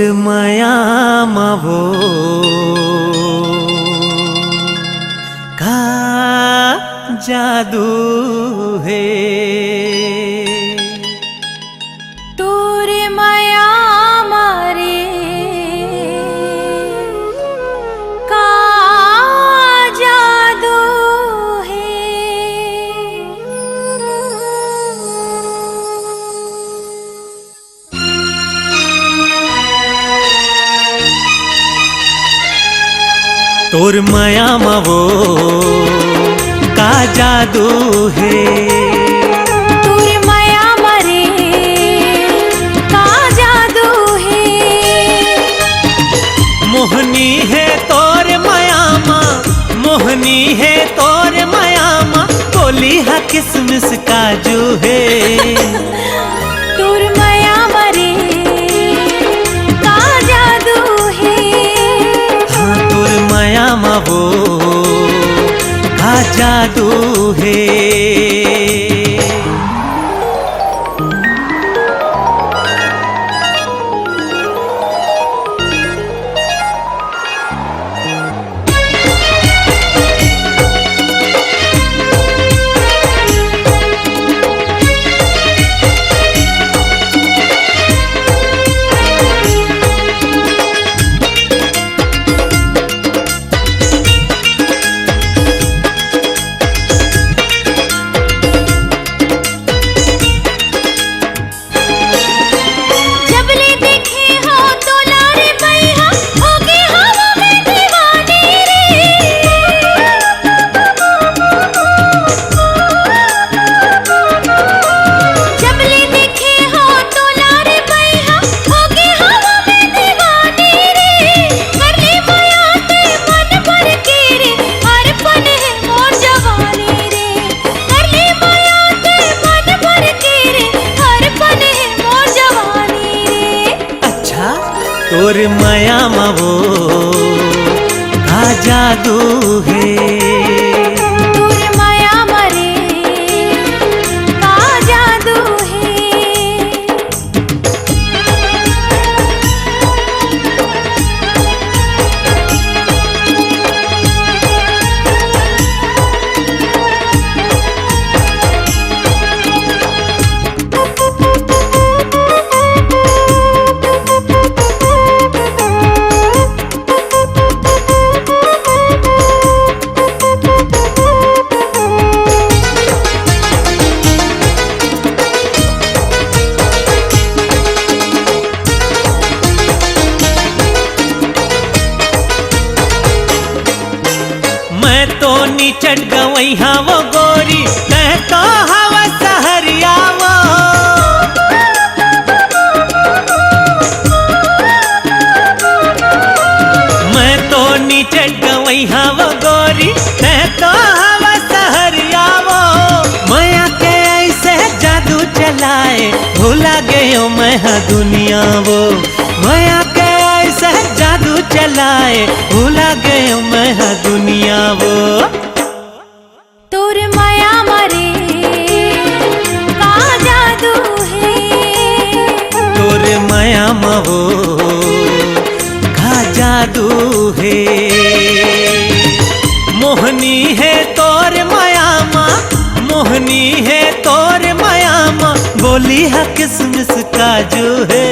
माया मावो का जादू है। तोर माया मारे का जादू है। तोर माया मावो का जादू है। तोर माया मारे का जादू है। मोहनी है तोर माया माँ, मोहनी है तोर माया माँ, बोली हा किसमिस काजू है। तोर माया मारे का जादू है। हाँ तोर माया मावो का जादू है। तोर माया मावो का जादू है। तोर माया मारे का जादू है। मैं तो नीचट गवई हाँ वो गोरी, मैं तो हवा सहरिया वो। मैं तो नीचट गवई हाँ वो गोरी, मैं तो हवा सहरिया वो। माया के ऐसे जादू चलाए, भूला गयो मैं हाँ दुनिया वो। माया के ऐसे जादू चलाए, भूला गयो मैं हाँ दुनिया वो। तोर माया मारे का जादू है। तोर माया मावो का जादू है। मोहनी है तोर माया माँ, मोहनी है तोर माया माँ, बोली हा किसमिस काजू है।